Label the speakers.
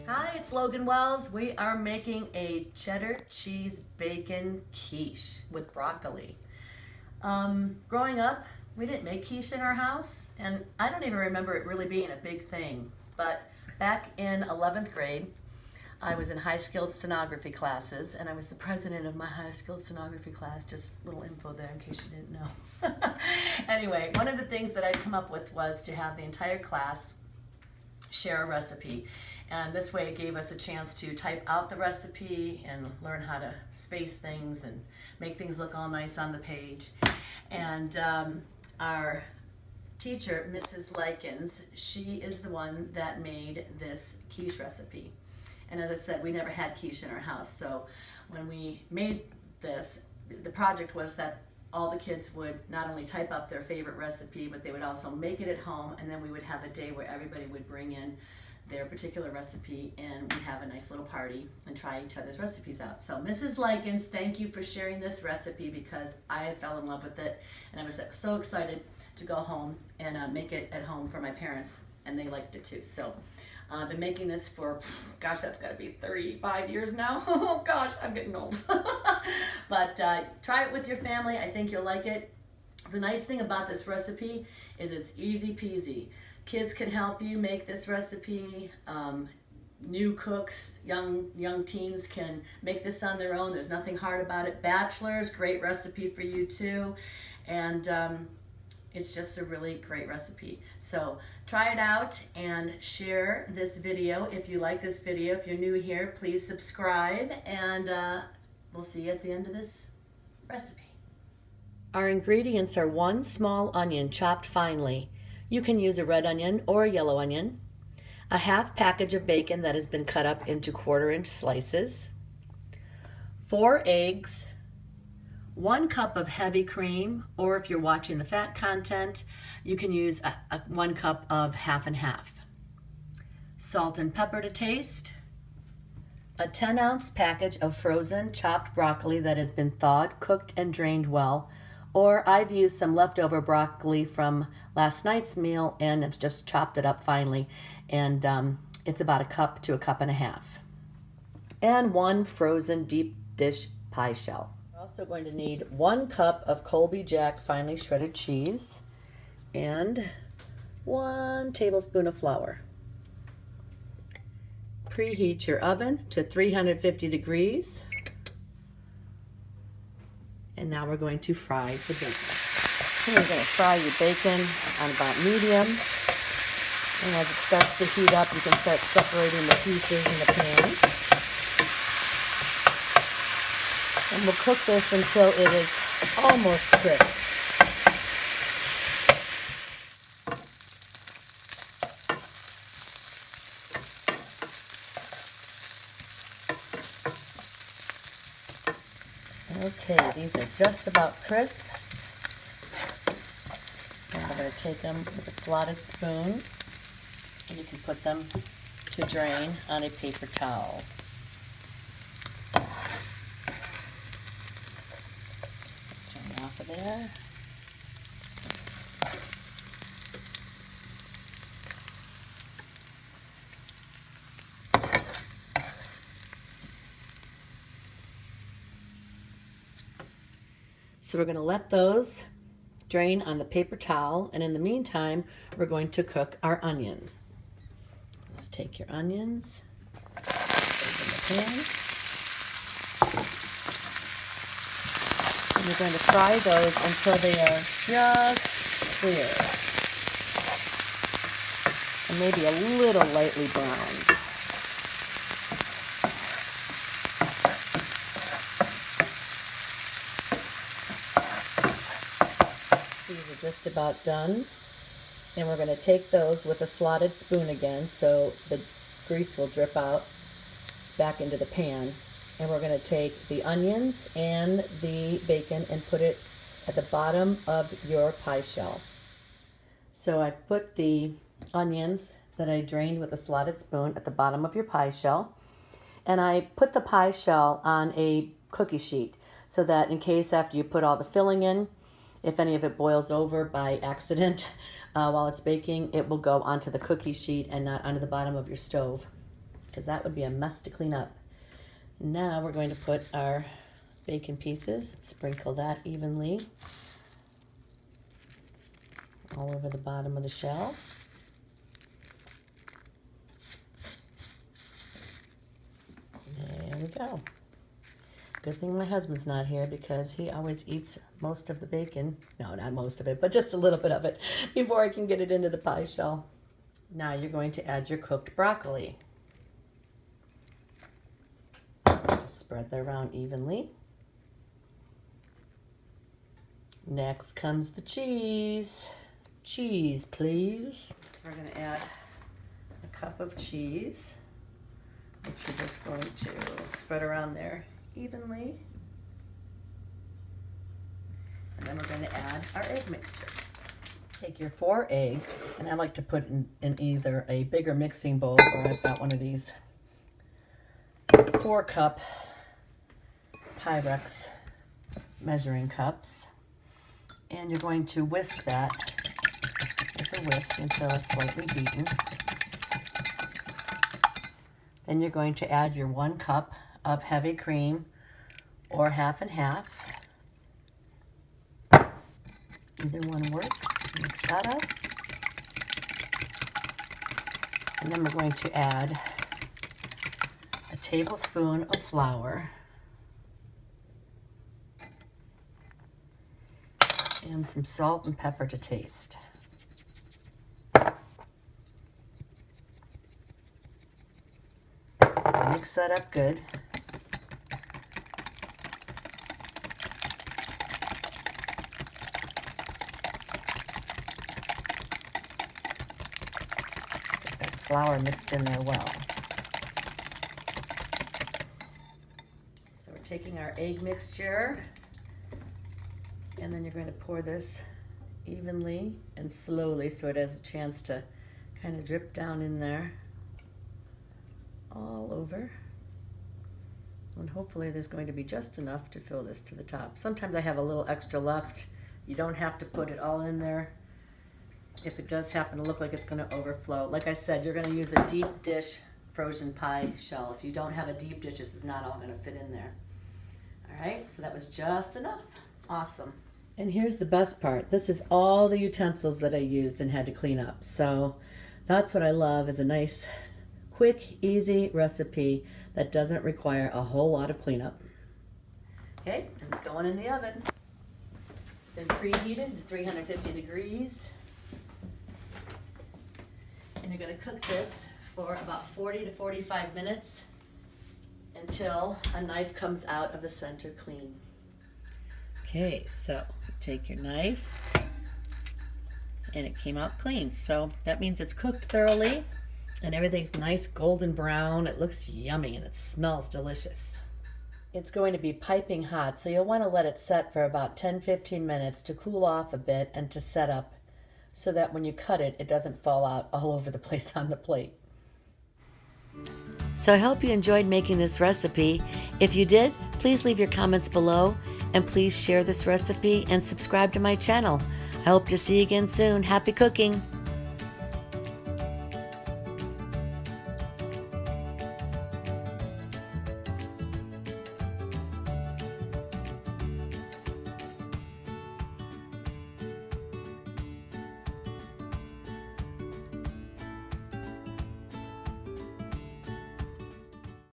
Speaker 1: Hi, it's Logan Wells. We are making a cheddar cheese bacon quiche with broccoli. Growing up, we didn't make quiche in our house, and I don't even remember it really being a big thing. But back in 11th grade, I was in high-skilled stenography classes, and I was the president of my high-skilled stenography class. Just a little info there in case you didn't know. Anyway, one of the things that I'd come up with was to have the entire class share a recipe, and this way it gave us a chance to type out the recipe and learn how to space things and make things look all nice on the page. And our teacher, Mrs. Likens, she is the one that made this quiche recipe. And as I said, we never had quiche in our house, so when we made this, the project was that all the kids would not only type up their favorite recipe, but they would also make it at home, and then we would have a day where everybody would bring in their particular recipe, and we'd have a nice little party and try each other's recipes out. So Mrs. Likens, thank you for sharing this recipe, because I fell in love with it, and I was so excited to go home and make it at home for my parents, and they liked it too. So I've been making this for, gosh, that's got to be 35 years now. Oh gosh, I'm getting old. But try it with your family. I think you'll like it. The nice thing about this recipe is it's easy peasy. Kids can help you make this recipe. New cooks, young teens can make this on their own. There's nothing hard about it. Bachelors, great recipe for you too. And it's just a really great recipe. So try it out and share this video if you like this video. If you're new here, please subscribe, and we'll see you at the end of this recipe. Our ingredients are 1 small onion chopped finely. You can use a red onion or a yellow onion. A half package of bacon that has been cut up into 1/4-inch slices. 4 eggs. 1 cup of heavy cream, or if you're watching the fat content, you can use 1 cup of half and half. Salt and pepper to taste. A 10-ounce package of frozen chopped broccoli that has been thawed, cooked, and drained well. Or I've used some leftover broccoli from last night's meal and have just chopped it up finely. And it's about 1 cup to 1.5 cups. And 1 frozen deep dish pie shell. Also going to need 1 cup of Colby Jack finely shredded cheese and 1 tablespoon of flour. Preheat your oven to 350 degrees. And now we're going to fry the bacon. You're going to fry your bacon on about medium. And as it starts to heat up, you can start separating the pieces in the pan. And we'll cook this until it is almost crisp. Okay, these are just about crisp. And we're going to take them with a slotted spoon, and you can put them to drain on a paper towel. Off of there. So we're going to let those drain on the paper towel, and in the meantime, we're going to cook our onion. Let's take your onions, put them in the pan. And you're going to fry those until they are just clear and maybe a little lightly browned. These are just about done, and we're going to take those with a slotted spoon again so the grease will drip out back into the pan. And we're going to take the onions and the bacon and put it at the bottom of your pie shell. So I've put the onions that I drained with a slotted spoon at the bottom of your pie shell. And I put the pie shell on a cookie sheet so that in case after you put all the filling in, if any of it boils over by accident while it's baking, it will go onto the cookie sheet and not onto the bottom of your stove. because that would be a mess to clean up. Now we're going to put our bacon pieces, sprinkle that evenly all over the bottom of the shell. There we go. Good thing my husband's not here because he always eats most of the bacon. No, not most of it, but just a little bit of it before I can get it into the pie shell. Now you're going to add your cooked broccoli. Just spread that around evenly. Next comes the cheese. Cheese, please. So we're going to add a cup of cheese, which we're just going to spread around there evenly. And then we're going to add our egg mixture. Take your 4 eggs, and I like to put in either a bigger mixing bowl, or I've got one of these 4-cup Pyrex measuring cups. And you're going to whisk that with a whisk until it's slightly beaten. Then you're going to add your 1 cup of heavy cream, or half and half. Either one works. Mix that up. And then we're going to add a tablespoon of flour and some salt and pepper to taste. Mix that up good. Get that flour mixed in there well. So we're taking our egg mixture, and then you're going to pour this evenly and slowly so it has a chance to kind of drip down in there all over. And hopefully there's going to be just enough to fill this to the top. Sometimes I have a little extra left. You don't have to put it all in there. If it does happen to look like it's going to overflow, like I said, you're going to use a deep dish frozen pie shell. If you don't have a deep dish, this is not all going to fit in there. All right, so that was just enough. Awesome. And here's the best part. This is all the utensils that I used and had to clean up. So that's what I love, is a nice, quick, easy recipe that doesn't require a whole lot of cleanup. Okay, and it's going in the oven. It's been preheated to 350 degrees. And you're going to cook this for about 40 to 45 minutes until a knife comes out of the center clean. Okay, so take your knife, and it came out clean. So that means it's cooked thoroughly and everything's nice golden brown. It looks yummy and it smells delicious. It's going to be piping hot, so you'll want to let it set for about 10-15 minutes to cool off a bit and to set up so that when you cut it, it doesn't fall out all over the place on the plate. So I hope you enjoyed making this recipe. If you did, please leave your comments below, and please share this recipe and subscribe to my channel. I hope to see you again soon. Happy cooking!